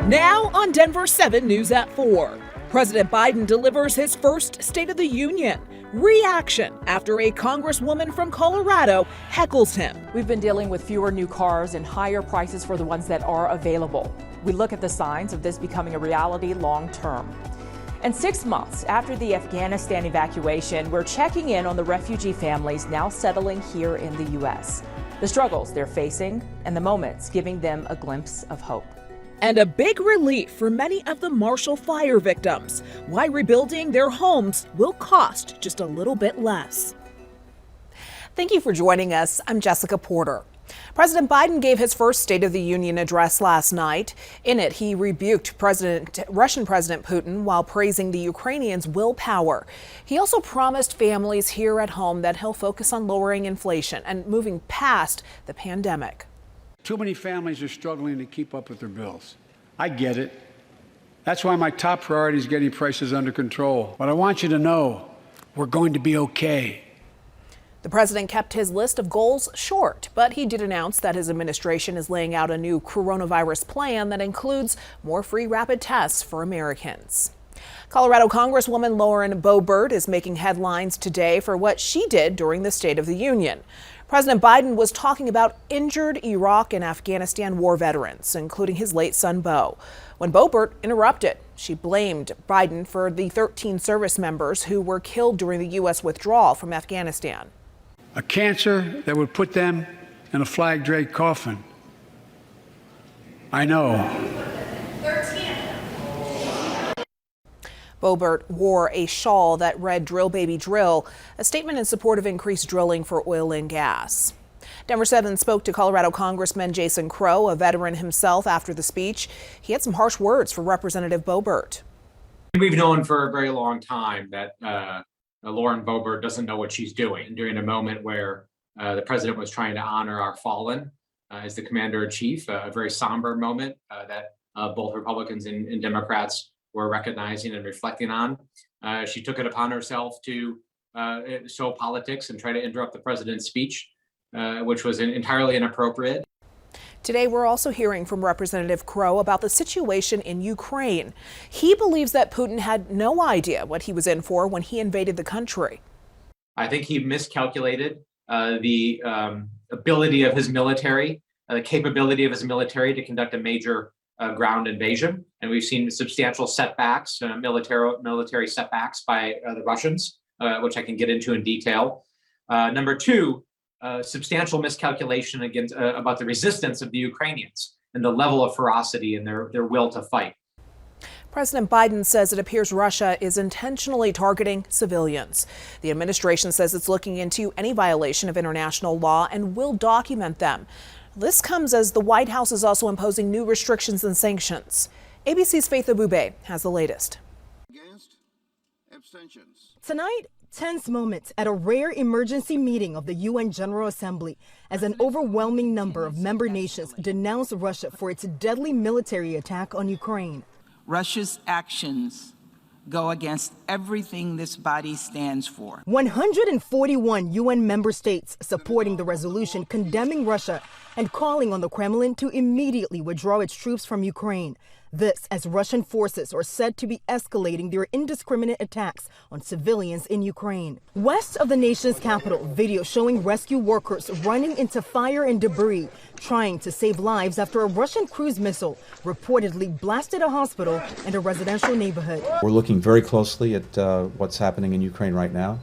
Now on Denver 7 News at 4. President Biden delivers his first State of the Union. Reaction after a congresswoman from Colorado heckles him. We've been dealing with fewer new cars and higher prices for the ones that are available. We look at the signs of this becoming a reality long term. And 6 months after the Afghanistan evacuation, we're checking in on the refugee families now settling here in the U.S. The struggles they're facing and the moments giving them a glimpse of hope. And a big relief for many of the Marshall Fire victims. Why rebuilding their homes will cost just a little bit less. Thank you for joining us. I'm Jessica Porter. President Biden gave his first State of the Union address last night. In it, he rebuked Russian President Putin while praising the Ukrainians' willpower. He also promised families here at home that he'll focus on lowering inflation and moving past the pandemic. Too many families are struggling to keep up with their bills. I get it. That's why my top priority is getting prices under control. But I want you to know we're going to be okay. The president kept his list of goals short, but he did announce that his administration is laying out a new coronavirus plan that includes more free rapid tests for Americans. Colorado Congresswoman Lauren Boebert is making headlines today for what she did during the State of the Union. President Biden was talking about injured Iraq and Afghanistan war veterans, including his late son, Beau. When Boebert interrupted, she blamed Biden for the 13 service members who were killed during the U.S. withdrawal from Afghanistan. A cancer that would put them in a flag-draped coffin. I know. Boebert wore a shawl that read "Drill, Baby, Drill," a statement in support of increased drilling for oil and gas. Denver 7 spoke to Colorado Congressman Jason Crow, a veteran himself, after the speech. He had some harsh words for Representative Boebert. We've known for a very long time that Lauren Boebert doesn't know what she's doing. During a moment where the president was trying to honor our fallen as the commander-in-chief, a very somber moment that both Republicans and Democrats were recognizing and reflecting on. She took it upon herself to show politics and try to interrupt the president's speech, which was entirely inappropriate. Today, we're also hearing from Representative Crow about the situation in Ukraine. He believes that Putin had no idea what he was in for when he invaded the country. I think he miscalculated the ability of his military, the capability of his military to conduct a major ground invasion, and we've seen substantial setbacks, military setbacks by the Russians, which I can get into in detail. Number two, substantial miscalculation about the resistance of the Ukrainians and the level of ferocity and their will to fight. President Biden says it appears Russia is intentionally targeting civilians. The administration says it's looking into any violation of international law and will document them. This comes as the White House is also imposing new restrictions and sanctions. ABC's Faith Abube has the latest. Tonight, tense moments at a rare emergency meeting of the UN General Assembly as an overwhelming number of member nations denounce Russia for its deadly military attack on Ukraine. Russia's actions go against everything this body stands for. 141 UN member states supporting the resolution condemning Russia and calling on the Kremlin to immediately withdraw its troops from Ukraine. This as Russian forces are said to be escalating their indiscriminate attacks on civilians in Ukraine. West of the nation's capital, video showing rescue workers running into fire and debris, trying to save lives after a Russian cruise missile reportedly blasted a hospital and a residential neighborhood. We're looking very closely at what's happening in Ukraine right now,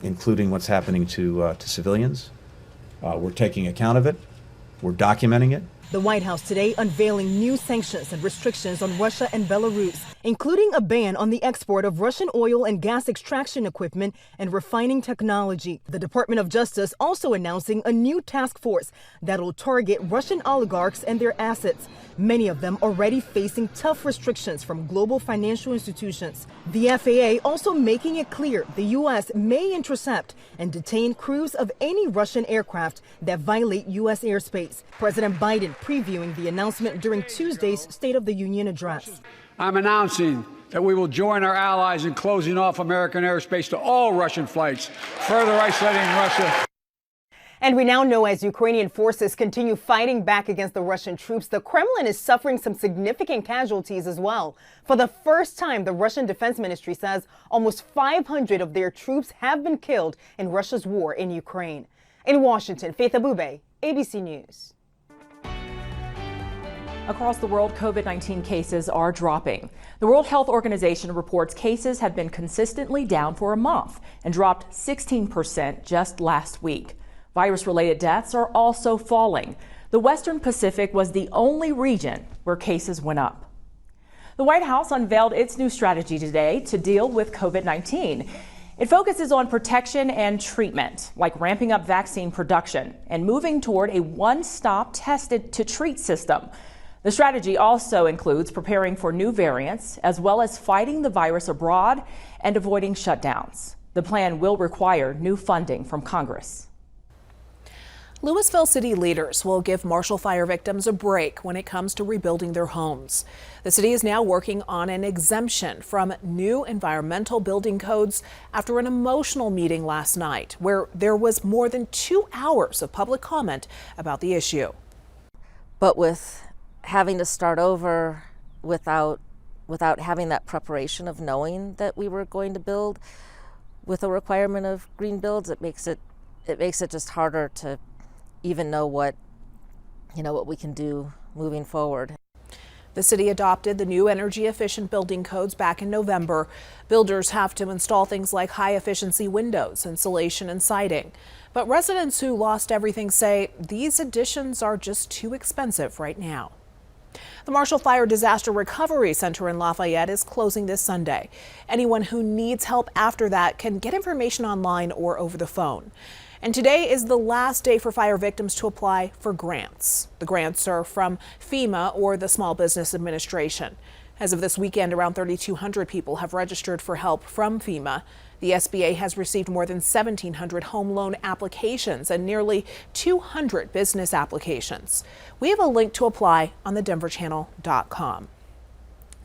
including what's happening to civilians. We're taking account of it. We're documenting it. The White House today unveiling new sanctions and restrictions on Russia and Belarus, including a ban on the export of Russian oil and gas extraction equipment and refining technology. The Department of Justice also announcing a new task force that'll target Russian oligarchs and their assets, many of them already facing tough restrictions from global financial institutions. The FAA also making it clear the U.S. may intercept and detain crews of any Russian aircraft that violate U.S. airspace. President Biden previewing the announcement during Tuesday's State of the Union address. I'm announcing that we will join our allies in closing off American airspace to all Russian flights, further isolating Russia. And we now know as Ukrainian forces continue fighting back against the Russian troops, the Kremlin is suffering some significant casualties as well. For the first time, the Russian Defense Ministry says almost 500 of their troops have been killed in Russia's war in Ukraine. In Washington, Faith Abube, ABC News. Across the world, COVID-19 cases are dropping. The World Health Organization reports cases have been consistently down for a month and dropped 16% just last week. Virus-related deaths are also falling. The Western Pacific was the only region where cases went up. The White House unveiled its new strategy today to deal with COVID-19. It focuses on protection and treatment, like ramping up vaccine production and moving toward a one-stop tested-to-treat system. The strategy also includes preparing for new variants, as well as fighting the virus abroad and avoiding shutdowns. The plan will require new funding from Congress. Louisville city leaders will give Marshall Fire victims a break when it comes to rebuilding their homes. The city is now working on an exemption from new environmental building codes after an emotional meeting last night where there was more than 2 hours of public comment about the issue. But with having to start over without having that preparation of knowing that we were going to build with a requirement of green builds, it makes it just harder to even know what we can do moving forward. The city adopted the new energy efficient building codes back in November. Builders have to install things like high efficiency windows, insulation, and siding. But residents who lost everything say these additions are just too expensive right now. The Marshall Fire Disaster Recovery Center in Lafayette is closing this Sunday. Anyone who needs help after that can get information online or over the phone. And today is the last day for fire victims to apply for grants. The grants are from FEMA or the Small Business Administration. As of this weekend, around 3,200 people have registered for help from FEMA. The SBA has received more than 1,700 home loan applications and nearly 200 business applications. We have a link to apply on thedenverchannel.com.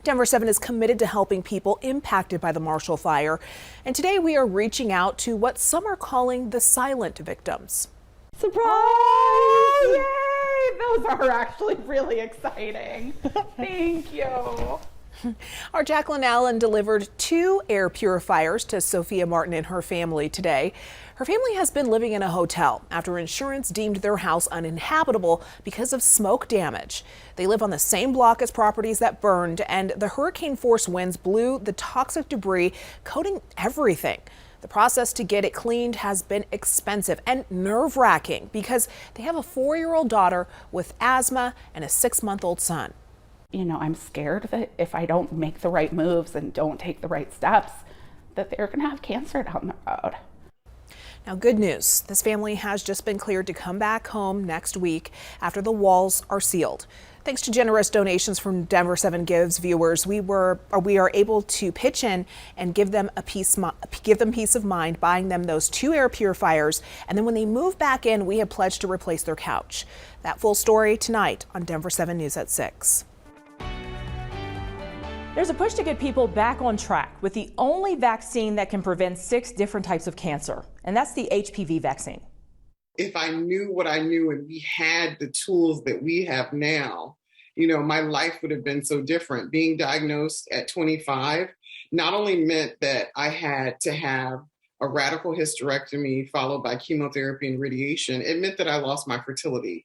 Denver 7 is committed to helping people impacted by the Marshall Fire. And today we are reaching out to what some are calling the silent victims. Surprise! Oh, yay! Those are actually really exciting. Thank you. Our Jacqueline Allen delivered 2 air purifiers to Sophia Martin and her family today. Her family has been living in a hotel after insurance deemed their house uninhabitable because of smoke damage. They live on the same block as properties that burned, and the hurricane force winds blew the toxic debris, coating everything. The process to get it cleaned has been expensive and nerve-wracking because they have a 4-year-old daughter with asthma and a 6-month-old son. I'm scared that if I don't make the right moves and don't take the right steps, that they're going to have cancer down the road. Now, good news. This family has just been cleared to come back home next week after the walls are sealed. Thanks to generous donations from Denver 7 Gives viewers, we are able to pitch in and give them peace of mind, buying them those 2 air purifiers. And then when they move back in, we have pledged to replace their couch. That full story tonight on Denver 7 News at 6. There's a push to get people back on track with the only vaccine that can prevent 6 different types of cancer, and that's the HPV vaccine. If I knew what I knew and we had the tools that we have now, my life would have been so different. Being diagnosed at 25 not only meant that I had to have a radical hysterectomy followed by chemotherapy and radiation, it meant that I lost my fertility.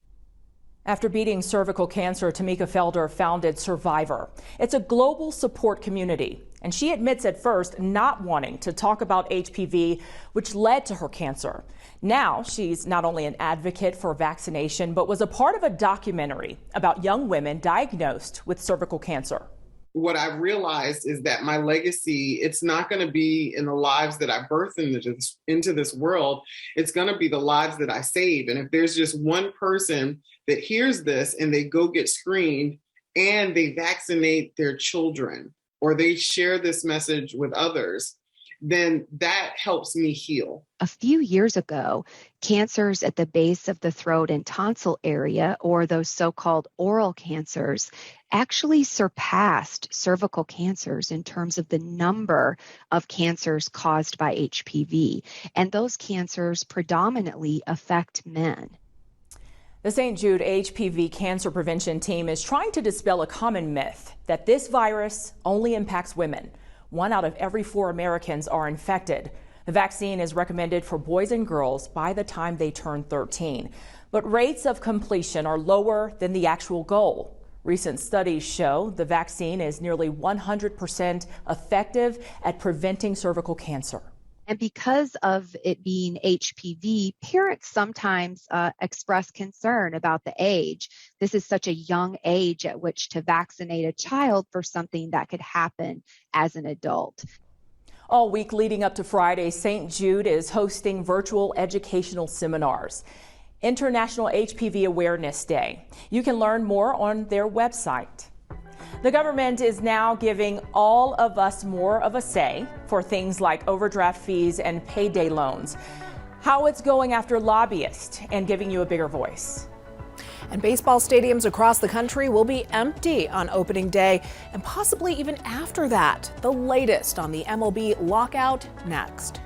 After beating cervical cancer, Tamika Felder founded Survivor. It's a global support community, and she admits at first not wanting to talk about HPV, which led to her cancer. Now she's not only an advocate for vaccination, but was a part of a documentary about young women diagnosed with cervical cancer. What I've realized is that my legacy, it's not going to be in the lives that I birth into this world. It's going to be the lives that I save. And if there's just one person that hears this and they go get screened and they vaccinate their children or they share this message with others, then that helps me heal. A few years ago, cancers at the base of the throat and tonsil area, or those so-called oral cancers, actually surpassed cervical cancers in terms of the number of cancers caused by HPV. And those cancers predominantly affect men. The St. Jude HPV cancer prevention team is trying to dispel a common myth that this virus only impacts women. 1 out of every 4 Americans are infected. The vaccine is recommended for boys and girls by the time they turn 13. But rates of completion are lower than the actual goal. Recent studies show the vaccine is nearly 100% effective at preventing cervical cancer. And because of it being HPV, parents sometimes express concern about the age. This is such a young age at which to vaccinate a child for something that could happen as an adult. All week leading up to Friday, St. Jude is hosting virtual educational seminars. International HPV Awareness Day. You can learn more on their website. The government is now giving all of us more of a say for things like overdraft fees and payday loans. How it's going after lobbyists and giving you a bigger voice. And baseball stadiums across the country will be empty on opening day and possibly even after that. The latest on the MLB lockout next.